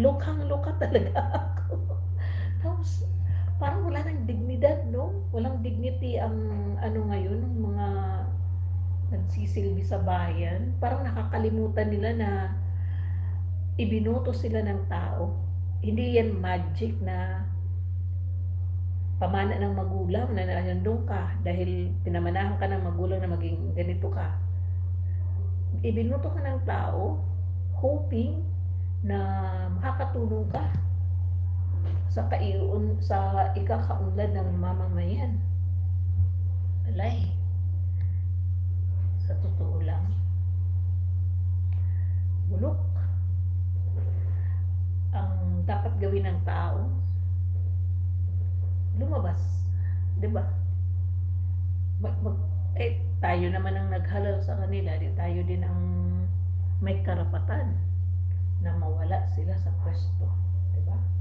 Lukhang-lukha talaga ako. Tapos parang wala ng dignidad 'no, walang dignity ang ano ngayon, ang mga nagsisilbi sa bayan. Parang nakakalimutan nila na ibinoto sila ng tao. Hindi yan magic na pamana ng magulang na nandun ka dahil pinamanahan ka ng magulang na maging ganito ka. Ibinoto ka ng tao hoping na makakatulong ka sa ikakaunlad ng mamamayan. Alay, sa totoo lang, bulok ang dapat gawin ng tao, lumabas, 'di ba? Mag, mag, tayo naman ang naghalal sa kanila, di tayo din ang may karapatan na mawala sila sa pwesto, 'di ba?